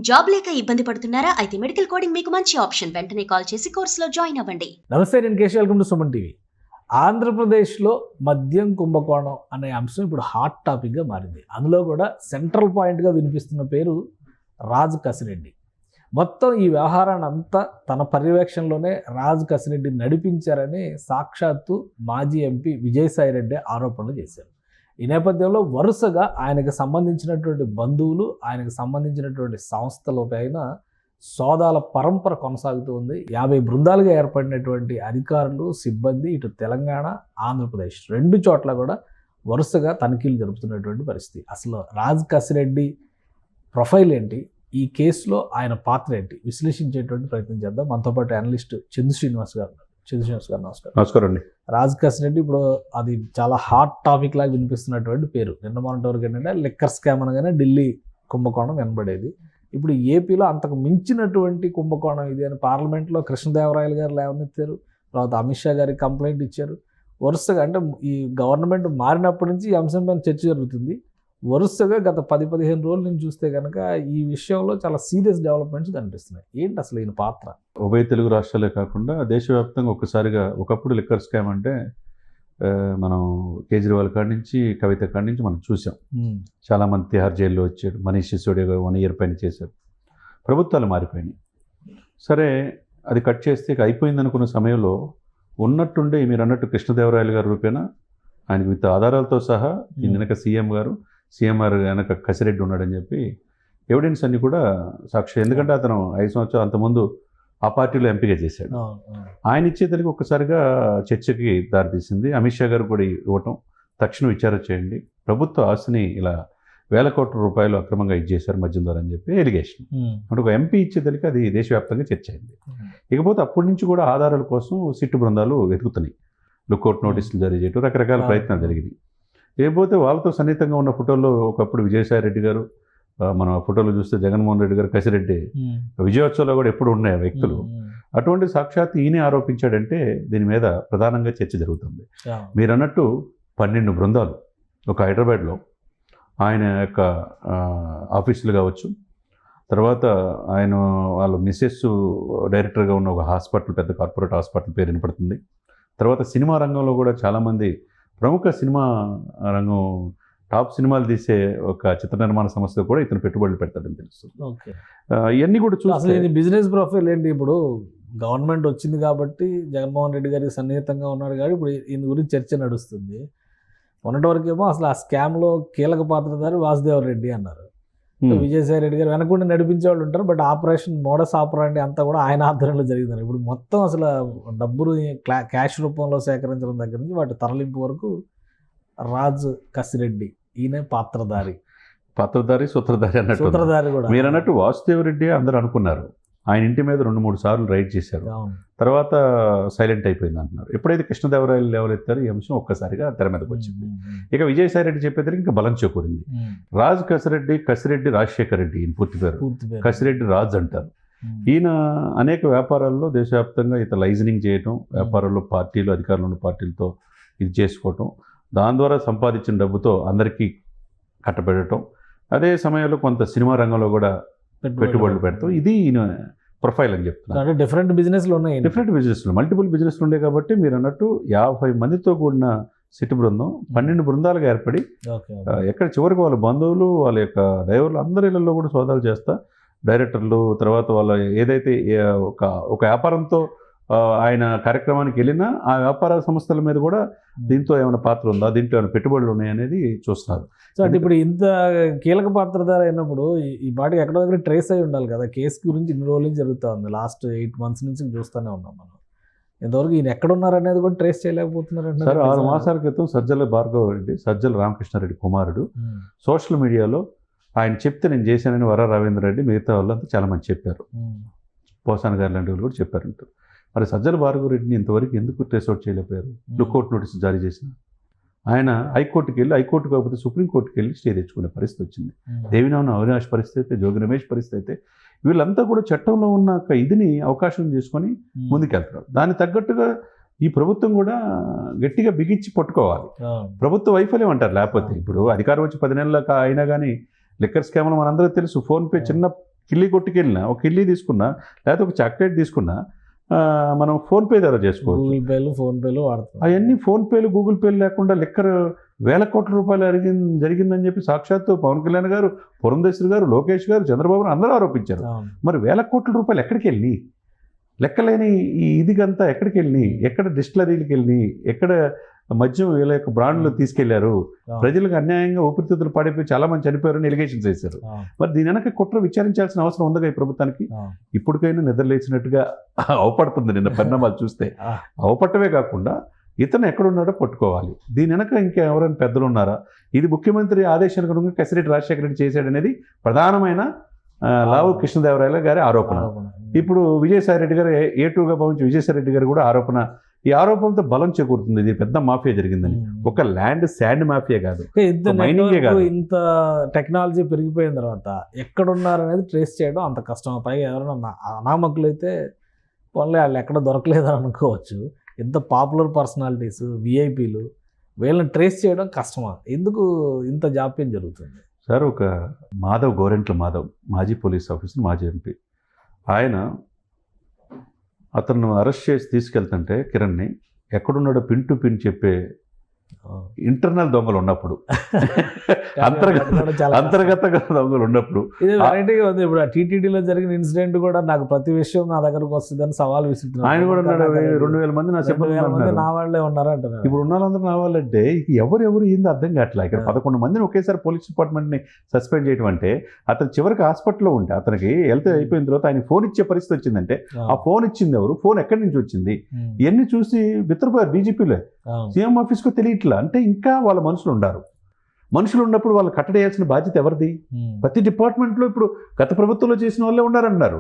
Job లేక ఇబ్బంది పడుతున్నారా? అయితే మెడికల్ కోడింగ్ మీకు మంచి ఆప్షన్. వెంటనే కాల్ చేసి కోర్సులో జాయిన్ అవ్వండి. నమస్తే, నేను Keshav. Welcome to Suman TV. ఆంధ్రప్రదేశ్లో మద్యం కుంభకోణం అనే అంశం ఇప్పుడు హాట్ టాపిక్గా మారింది. అందులో కూడా సెంట్రల్ పాయింట్గా వినిపిస్తున్న పేరు రాజ్ కసిరెడ్డి. మొత్తం ఈ వ్యవహారాన్ని అంతా తన పర్యవేక్షణలోనే రాజ్ కసిరెడ్డి నడిపించారని సాక్షాత్తు మాజీ ఎంపీ విజయసాయిరెడ్డి ఆరోపణలు చేశారు. ఈ నేపథ్యంలో వరుసగా ఆయనకు సంబంధించినటువంటి బంధువులు, ఆయనకు సంబంధించినటువంటి సంస్థలపైన సోదాల పరంపర కొనసాగుతూ ఉంది. 50 బృందాలుగా ఏర్పడినటువంటి అధికారులు, సిబ్బంది ఇటు తెలంగాణ, ఆంధ్రప్రదేశ్ రెండు చోట్ల కూడా వరుసగా తనిఖీలు జరుపుతున్నటువంటి పరిస్థితి. అసలు రాజ్ కసిరెడ్డి ప్రొఫైల్ ఏంటి, ఈ కేసులో ఆయన పాత్ర ఏంటి, విశ్లేషించేటువంటి ప్రయత్నం చేద్దాం. మనతో పాటు అనలిస్ట్ చందు శ్రీనివాస్ గారు. నమస్కారం. నమస్కారం అండి. రాజ్ కసిరెడ్డి ఇప్పుడు అది చాలా హాట్ టాపిక్ లాగా వినిపిస్తున్నటువంటి పేరు. నిన్న మొన్నటి వరకు ఏంటంటే లిక్కర్ స్కామ్ అనగానే ఢిల్లీ కుంభకోణం వినబడేది. ఇప్పుడు ఏపీలో అంతకు మించినటువంటి కుంభకోణం ఇది అని పార్లమెంట్లో కృష్ణదేవరాయలు గారు లేవనెత్తారు. తర్వాత అమిత్ షా గారికి కంప్లైంట్ ఇచ్చారు. వరుసగా అంటే ఈ గవర్నమెంట్ మారినప్పటి నుంచి ఈ అంశం పైన చర్చ జరుగుతుంది. వరుసగా గత 10-15 రోజుల నుంచి చూస్తే కనుక ఈ విషయంలో చాలా సీరియస్ డెవలప్మెంట్స్ కనిపిస్తున్నాయి. ఏంటి అసలు ఈయన పాత్ర? ఉభయ తెలుగు రాష్ట్రాలే కాకుండా దేశవ్యాప్తంగా ఒక్కసారిగా ఒకప్పుడు లిక్కర్ స్కామ్ అంటే మనం కేజ్రీవాల్ కాడి నుంచి, కవిత కాడి నుంచి మనం చూసాం. చాలామంది తిహార్ జైల్లో వచ్చాడు. మనీష్ సిసోడియా 1 year పైన చేశారు. ప్రభుత్వాలు మారిపోయినాయి. సరే, అది కట్ చేస్తే అయిపోయింది అనుకున్న సమయంలో ఉన్నట్టుండే మీరు అన్నట్టు కృష్ణదేవరాయలు గారి రూపేణా ఆయన విత్ ఆధారాలతో సహా వెనక సీఎంఆర్ వెనక కసిరెడ్డి ఉన్నాడని చెప్పి ఎవిడెన్స్ అన్ని కూడా సాక్ష్యం. ఎందుకంటే అతను 5 సంవత్సరాలు అంతకుముందు ఆ పార్టీలో ఎంపీగా చేశాడు. ఆయన ఇచ్చేదానికి ఒక్కసారిగా చర్చకి దారితీసింది. అమిత్ షా గారు కూడా ఇవ్వటం, తక్షణం విచారణ చేయండి, ప్రభుత్వ ఆస్తిని ఇలా 1,000 కోట్ల రూపాయలు అక్రమంగా ఇచ్చేశారు మద్యం ద్వారా అని చెప్పి ఎలిగేషన్. అంటే ఒక ఎంపీ ఇచ్చేదానికి అది దేశవ్యాప్తంగా చర్చ అయింది. ఇకపోతే అప్పటి నుంచి కూడా ఆధారాల కోసం సిట్టు బృందాలు వెతుకుతున్నాయి. లుక్అవుట్ నోటీసులు జారీ చేయడం, రకరకాల ప్రయత్నాలు జరిగినాయి. లేకపోతే వాళ్ళతో సన్నిహితంగా ఉన్న ఫోటోల్లో ఒకప్పుడు విజయసాయి రెడ్డి గారు, మనం ఆ ఫోటోలో చూస్తే జగన్మోహన్ రెడ్డి గారు, కసిరెడ్డి విజయోత్సవంలో కూడా ఎప్పుడు ఉన్నాయి వ్యక్తులు. అటువంటి సాక్షాత్ ఈయనే ఆరోపించాడంటే దీని మీద ప్రధానంగా చర్చ జరుగుతుంది. మీరు అన్నట్టు 12 బృందాలు ఒక హైదరాబాద్లో ఆయన యొక్క ఆఫీసులు కావచ్చు, తర్వాత ఆయన వాళ్ళ మిస్సెస్ డైరెక్టర్గా ఉన్న ఒక హాస్పిటల్, పెద్ద కార్పొరేట్ హాస్పిటల్ పేరు వినపడుతుంది. తర్వాత సినిమా రంగంలో కూడా చాలామంది ప్రముఖ సినిమా రంగం టాప్ సినిమాలు తీసే ఒక చిత్ర నిర్మాణ సంస్థ కూడా ఇతను పెట్టుబడులు పెడతాడని తెలుస్తుంది. ఇవన్నీ కూడా అసలు ఇది బిజినెస్ ప్రొఫైల్ ఏంటి? ఇప్పుడు గవర్నమెంట్ వచ్చింది కాబట్టి జగన్మోహన్ రెడ్డి గారికి సన్నిహితంగా ఉన్నాడు కాబట్టి ఇప్పుడు ఈయన గురించి చర్చ నడుస్తుంది. మొన్నటి వరకేమో అసలు ఆ స్కామ్లో కీలక పాత్రధారి వాసుదేవ్ రెడ్డి అన్నారు. విజయసాయి రెడ్డి గారు వెనకుండా నడిపించే వాళ్ళు ఉంటారు, బట్ ఆపరేషన్ మోడస్ ఆపరాండి అంతా కూడా ఆయన ఆధ్వర్యంలో జరిగింది. ఇప్పుడు మొత్తం అసలు డబ్బులు క్యాష్ రూపంలో సేకరించడం దగ్గర నుంచి వాటి తరలింపు వరకు రాజ్ కసిరెడ్డి ఈయన పాత్రధారి సూత్రధారి కూడా. మీరు అన్నట్టు వాసుదేవ్ రెడ్డి అందరూ అనుకున్నారు. ఆయన ఇంటి మీద 2-3 సార్లు రైడ్ చేశారు. తర్వాత సైలెంట్ అయిపోయింది అంటున్నారు. ఎప్పుడైతే కృష్ణదేవరాయలు లేవలెత్తారో ఈ అంశం ఒక్కసారిగా తెర మీదకి వచ్చింది. ఇక విజయసాయి రెడ్డి చెప్పేదానికి ఇంకా బలం చేకూరింది. రాజ్ కసిరెడ్డి రాజశేఖర రెడ్డి ఈయన పూర్తి పేరు. కసిరెడ్డి రాజ్ అంటారు. ఈయన అనేక వ్యాపారాల్లో దేశవ్యాప్తంగా లైజనింగ్ చేయటం, వ్యాపారాల్లో పార్టీలు, అధికారులు ఉన్న పార్టీలతో ఇది చేసుకోవటం, దాని ద్వారా సంపాదించిన డబ్బుతో అందరికీ కట్టబెట్టడం, అదే సమయంలో కొంత సినిమా రంగంలో కూడా పెట్టుబడులు పెడతాం. ఇది ఈయన ప్రొఫైల్ అని చెప్తున్నారు. డిఫరెంట్ బిజినెస్లు మల్టిపుల్ బిజినెస్లు ఉండే కాబట్టి మీరు అన్నట్టు 50 మందితో కూడిన సిట్ బృందం 12 బృందాలుగా ఏర్పడి ఎక్కడ చివరికి వాళ్ళ బంధువులు, వాళ్ళ యొక్క డ్రైవర్లు అందరి ఇళ్లలో కూడా సోదాలు చేస్తా, డైరెక్టర్లు, తర్వాత వాళ్ళ ఏదైతే ఒక వ్యాపారంతో ఆయన కార్యక్రమానికి వెళ్ళినా ఆ వ్యాపార సంస్థల మీద కూడా దీంతో ఏమైనా పాత్ర ఉందా, దీంట్లో ఏమైనా పెట్టుబడులు ఉన్నాయనేది చూస్తున్నారు. సో అంటే ఇప్పుడు ఇంత కీలక పాత్రధార అయినప్పుడు ఈ పాటికి ఎక్కడో దగ్గర ట్రేస్ అయి ఉండాలి కదా. కేసు గురించి ఇన్ని రోజుల నుంచి జరుగుతూ ఉంది. లాస్ట్ 8 months నుంచి చూస్తూనే ఉన్నాం మనం. ఇంతవరకు ఈయన ఎక్కడున్నారనేది కూడా ట్రేస్ చేయలేకపోతున్నారు. 6 మాసాల క్రితం సజ్జల భార్గవ రెడ్డి, సజ్జల రామకృష్ణారెడ్డి కుమారుడు సోషల్ మీడియాలో ఆయన చెప్తే నేను చేశానని వర రవీంద్ర రెడ్డి మిగతా వాళ్ళంతా చాలామంది చెప్పారు. పోసాన్ గారు లాంటి వాళ్ళు కూడా చెప్పారంట. మరి సజ్జల భార్గవ రెడ్డిని ఇంతవరకు ఎందుకు ట్రేస్ అవుట్ చేయలేకపోయారు? లుక్అవుట్ నోటీసు జారీ చేసిన ఆయన హైకోర్టుకి వెళ్ళి, హైకోర్టు కాకపోతే సుప్రీంకోర్టుకి వెళ్ళి స్టే తెచ్చుకునే పరిస్థితి వచ్చింది. దేవినేని అవినాష్ పరిస్థితి అయితే, జోగి రమేష్ పరిస్థితి అయితే, వీళ్ళంతా కూడా చట్టంలో ఉన్న ఇదిని అవకాశం చేసుకొని ముందుకెళ్తారు. దానికి తగ్గట్టుగా ఈ ప్రభుత్వం కూడా గట్టిగా బిగించి పట్టుకోవాలి. ప్రభుత్వ వైఫల్యం అంటారు. లేకపోతే ఇప్పుడు అధికారం వచ్చి 10 నెలల అయినా కానీ లిక్కర్ స్కామ్లు మనందరికీ తెలుసు. ఫోన్పే చిన్న కిల్లీ కొట్టుకెళ్ళినా, ఒక కిల్లీ తీసుకున్నా, లేకపోతే ఒక చాక్లెట్ తీసుకున్నా మనం ఫోన్పే ద్వారా చేసుకోవచ్చు. గూగుల్ పేలు, ఫోన్పేలు వాడుతాం. అవన్నీ ఫోన్పేలు, గూగుల్ పేలు లేకుండా లిక్కర్ వేల కోట్ల రూపాయలు జరిగిందని చెప్పి సాక్షాత్తు పవన్ కళ్యాణ్ గారు, పురంధేశ్వరి గారు, లోకేష్ గారు, చంద్రబాబు అందరూ ఆరోపించారు. మరి వేల కోట్ల రూపాయలు ఎక్కడికి వెళ్ళి, లెక్కలేని ఈ ఇదిగంతా ఎక్కడికి వెళ్ళి, ఎక్కడ డిస్టిలరీలకు వెళ్ళి, ఎక్కడ మద్యం వీళ్ళ యొక్క బ్రాండ్లు తీసుకెళ్లారు, ప్రజలకు అన్యాయంగా ఊపిరితిత్తులు పాడైపోయి చాలా మంది చనిపోయారని ఎలిగేషన్స్ వేశారు. మరి దీని వెనక కుట్ర విచారించాల్సిన అవసరం ఉందిగా ఈ ప్రభుత్వానికి. ఇప్పటికైనా నిద్రలేచినట్టుగా అవపడుతుంది నిన్న పరిణామాలు చూస్తే. అవపట్టమే కాకుండా ఇతను ఎక్కడున్నాడో పట్టుకోవాలి. దీని వెనక ఇంకా ఎవరైనా పెద్దలు ఉన్నారా? ఇది ముఖ్యమంత్రి ఆదేశానుగుణంగా కసిరెడ్డి రాజశేఖర రెడ్డి చేశాడనేది ప్రధానమైన లావు కృష్ణదేవరాయల గారి ఆరోపణ. ఇప్పుడు విజయసాయిరెడ్డి గారు A2గా భావించి విజయసాయిరెడ్డి గారు కూడా ఆరోపణ. ఈ ఆరోపణలతో బలం చేకూరుతుంది. ఇది పెద్ద మాఫియా జరిగిందని. ఒక శాండ్ మాఫియా కాదు, మైనింగే కాదు. ఇంత టెక్నాలజీ పెరిగిపోయిన తర్వాత ఎక్కడున్నారనేది ట్రేస్ చేయడం అంత కష్టం. పైగా ఎవరైనా అనామకులు అయితే పోన్లే వాళ్ళు ఎక్కడ దొరకలేదని అనుకోవచ్చు. ఇంత పాపులర్ పర్సనాలిటీస్, విఐపీలు, వీళ్ళని ట్రేస్ చేయడం కష్టమా? ఎందుకు ఇంత జాప్యం జరుగుతుంది సార్? ఒక గోరెంట్ల మాధవ్, మాజీ పోలీస్ ఆఫీసర్, మాజీ ఎంపీ, అతను అరెస్ట్ చేసి తీసుకెళ్తుంటే కిరణ్ని ఎక్కడున్నాడో పిన్ టు పిన్ చెప్పే ఇంటర్నల్ దొంగలు ఉన్నప్పుడు, అంతర్గత దొంగలు ఉన్నప్పుడు ఇది వెరైటీగా ఉంది. ఇప్పుడు టీటీడీలో జరిగిన ఇన్సిడెంట్ కూడా నాకు ప్రతి విషయం నా దగ్గరకు వస్తుందని సవాల్ విసురుతున్నారు. ఆయన కూడా 2000 మంది నా సిబ్బంది నా వాళ్ళే ఉన్నారు అంటారు. ఇప్పుడు ఉన్న వాళ్ళందరూ నా వాళ్ళంటే ఎవరు ఏందో అర్థం కావట్లేదు. ఇక్కడ 11 మందిని ఒకేసారి పోలీస్ డిపార్ట్మెంట్ని సస్పెండ్ చేయడం అంటే, అతను చివరికి హాస్పిటల్లో ఉంటే అతనికి హెల్త్ అయిపోయిన తర్వాత ఆయన ఫోన్ ఇచ్చే పరిస్థితి వచ్చిందంటే, ఆ ఫోన్ ఇచ్చింది ఎవరు, ఫోన్ ఎక్కడి నుంచి వచ్చింది, ఇవన్నీ చూసి బిత్రపోయారు డీజీపీలే. సీఎం ఆఫీస్కు తెలియట్లా. అంటే ఇంకా వాళ్ళ మనుషులు ఉండారు. మనుషులు ఉన్నప్పుడు వాళ్ళు కట్టడేయాల్సిన బాధ్యత ఎవరిది? ప్రతి డిపార్ట్మెంట్లో ఇప్పుడు గత ప్రభుత్వంలో చేసిన వాళ్ళే ఉన్నారన్నారు.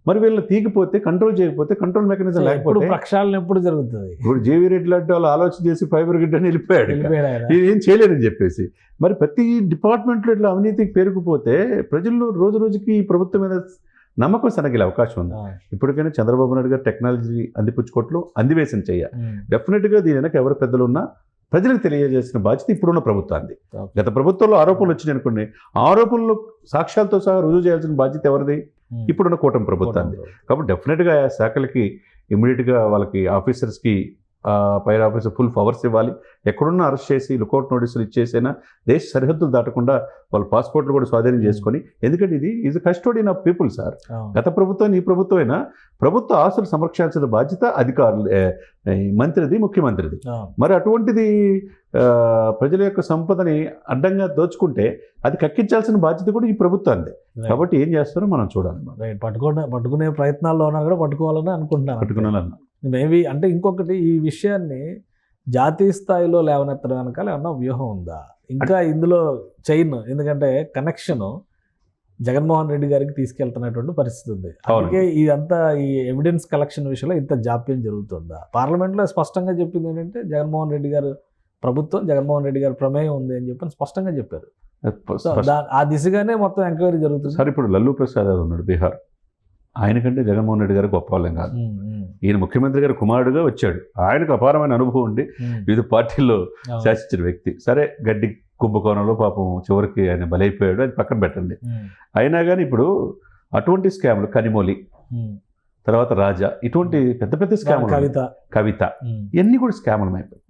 మరి వీళ్ళని తీగిపోతే, కంట్రోల్ చేయకపోతే, కంట్రోల్ మెకానిజం లేకపోతే ప్రక్షాళన ఎప్పుడు జరుగుతుంది? ఇప్పుడు జేవీ రెడ్డి లాంటి వాళ్ళు ఆలోచన చేసి ఫైబర్ గిడ్ అని వెళ్ళిపోయాడు, ఏం చేయలేదని చెప్పేసి. మరి ప్రతి డిపార్ట్మెంట్లో ఇట్లా అవినీతికి పెరిగిపోతే ప్రజల్లో రోజు రోజుకి ఈ ప్రభుత్వం మీద నమ్మకం సనగిలే అవకాశం ఉంది. ఇప్పటికైనా చంద్రబాబు నాయుడు గారు టెక్నాలజీ అందిపుచ్చుకోవట్లు అందివేశం చెయ్య. డెఫినెట్గా దీని వెనక ఎవరు పెద్దలు ఉన్నా ప్రజలకు తెలియజేసిన బాధ్యత ఇప్పుడున్న ప్రభుత్వాన్ని. గత ప్రభుత్వంలో ఆరోపణలు వచ్చినాయి అనుకోండి, ఆరోపణలు సాక్ష్యాలతో సహా రుజువు చేయాల్సిన బాధ్యత ఎవరిది? ఇప్పుడున్న కూటమి ప్రభుత్వాన్ని. కాబట్టి డెఫినెట్గా ఆ శాఖలకి ఇమ్మీడియట్గా వాళ్ళకి ఆఫీసర్స్కి పైర్ ఆఫీసర్ ఫుల్ పవర్స్ ఇవ్వాలి. ఎక్కడున్నా అరెస్ట్ చేసి లుకౌట్ నోటీసులు ఇచ్చేసైనా దేశ సరిహద్దులు దాటకుండా వాళ్ళ పాస్పోర్ట్లు కూడా స్వాధీనం చేసుకొని, ఎందుకంటే ఇది is custodian of people sir. గత ప్రభుత్వం, ఈ ప్రభుత్వం అయినా ప్రభుత్వ ఆస్తులు సంరక్షించాల్సిన బాధ్యత అధికారులు, మంత్రిది, ముఖ్యమంత్రిది. మరి అటువంటిది ప్రజల యొక్క సంపదని అడ్డంగా దోచుకుంటే అది కక్కించాల్సిన బాధ్యత కూడా ఈ ప్రభుత్వాన్ని. కాబట్టి ఏం చేస్తారో మనం చూడాలి. పట్టుకునే ప్రయత్నాల్లో ఉన్నా కూడా పట్టుకోవాలని అనుకుంటున్నాను. మేబీ అంటే ఇంకొకటి, ఈ విషయాన్ని జాతీయ స్థాయిలో లేవనెత్తడం వెనకాల ఏమన్నా వ్యూహం ఉందా ఇంకా ఇందులో చైన్? ఎందుకంటే కనెక్షన్ జగన్మోహన్ రెడ్డి గారికి తీసుకెళ్తున్నటువంటి పరిస్థితి ఉంది. అందుకే ఇదంతా ఈ ఎవిడెన్స్ కలెక్షన్ విషయంలో ఇంత జాప్యం జరుగుతుందా? పార్లమెంట్లో స్పష్టంగా చెప్పింది ఏంటంటే జగన్మోహన్ రెడ్డి గారు ప్రభుత్వం, జగన్మోహన్ రెడ్డి గారి ప్రమేయం ఉంది అని చెప్పి స్పష్టంగా చెప్పారు. ఆ దిశగానే మొత్తం ఎంక్వైరీ జరుగుతుంది. సార్ ఇప్పుడు లల్లూ ప్రసాద్ ఉన్నాడు బీహార్, ఆయనకంటే జగన్మోహన్ రెడ్డి గారు గొప్ప వాళ్ళం కాదు. ఈయన ముఖ్యమంత్రి గారు కుమారుడుగా వచ్చాడు. ఆయనకు అపారమైన అనుభవం ఉండి వివిధ పార్టీల్లో శాసించిన వ్యక్తి. సరే, గడ్డి కుంభకోణంలో పాపం చివరికి ఆయన బలైపోయాడు, అది పక్కన పెట్టండి. అయినా కానీ ఇప్పుడు అటువంటి స్కామ్లు, కనిమొలి, తర్వాత రాజా, ఇటువంటి పెద్ద పెద్ద స్కాములు, కవిత, ఇవన్నీ కూడా స్కాములు అయిపోయాయి.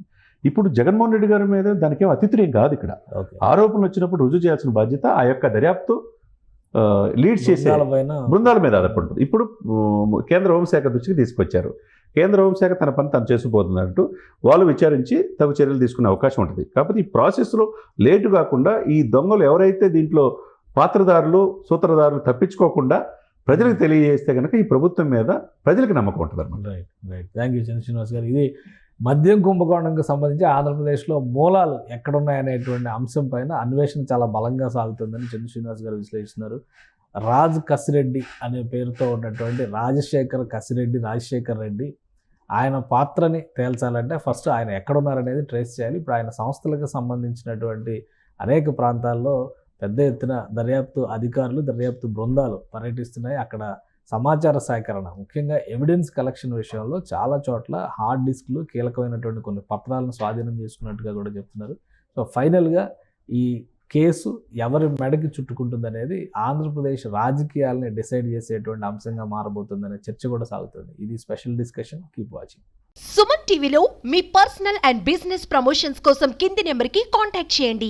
ఇప్పుడు జగన్మోహన్ రెడ్డి గారి మీద దానికేం అతిథులేం కాదు. ఇక్కడ ఆరోపణలు వచ్చినప్పుడు రుజువు చేయాల్సిన బాధ్యత ఆ యొక్క దర్యాప్తు లీడ్ చేసే బృందాల మీద ఆధారపడుతుంది. ఇప్పుడు కేంద్ర హోంశాఖ దృష్టికి తీసుకొచ్చారు. కేంద్ర హోంశాఖ తన పని తను చేసుకుపోతున్నట్టు వాళ్ళు విచారించి తగు చర్యలు తీసుకునే అవకాశం ఉంటుంది. కాకపోతే ఈ ప్రాసెస్లో లేటు కాకుండా ఈ దొంగలు ఎవరైతే దీంట్లో పాత్రదారులు, సూత్రధారులు తప్పించుకోకుండా ప్రజలకు తెలియజేస్తే కనుక ఈ ప్రభుత్వం మీద ప్రజలకు నమ్మకం ఉంటుంది అన్నమాట. రైట్. థ్యాంక్ యూ శ్రీనివాస్ గారు. ఇది మద్యం కుంభకోణంకి సంబంధించి ఆంధ్రప్రదేశ్లో మూలాలు ఎక్కడున్నాయనేటువంటి అంశం పైన అన్వేషణ చాలా బలంగా సాగుతుందని చంద్ర శ్రీనివాస్ గారు విశ్లేషిస్తున్నారు. రాజ్ కసిరెడ్డి అనే పేరుతో ఉన్నటువంటి రాజశేఖర్ రెడ్డి ఆయన పాత్రని తేల్చాలంటే ఫస్ట్ ఆయన ఎక్కడున్నారనేది ట్రేస్ చేయాలి. ఇప్పుడు ఆయన సంస్థలకు సంబంధించినటువంటి అనేక ప్రాంతాల్లో పెద్ద ఎత్తున దర్యాప్తు అధికారులు, దర్యాప్తు బృందాలు పర్యటిస్తున్నాయి. అక్కడ సమాచార సేకరణ, ముఖ్యంగా ఎవిడెన్స్ కలెక్షన్ విషయంలో చాలా చోట్ల హార్డ్ డిస్క్లు, కీలకమైనటువంటి కొన్ని పత్రాలను స్వాధీనం చేసుకున్నట్టుగా కూడా చెప్తున్నారు. సో ఫైనల్గా ఈ కేసు ఎవరి మెడకి చుట్టుకుంటుంది అనేది ఆంధ్రప్రదేశ్ రాజకీయాలని డిసైడ్ చేసేటువంటి అంశంగా మారబోతుందనే చర్చ కూడా సాగుతుంది. ఇది special discussion. Keep watching. Suman టీవీలో మీ పర్సనల్ అండ్ బిజినెస్ ప్రమోషన్స్ కోసం కింది నెంబర్కి కాంటాక్ట్ చేయండి.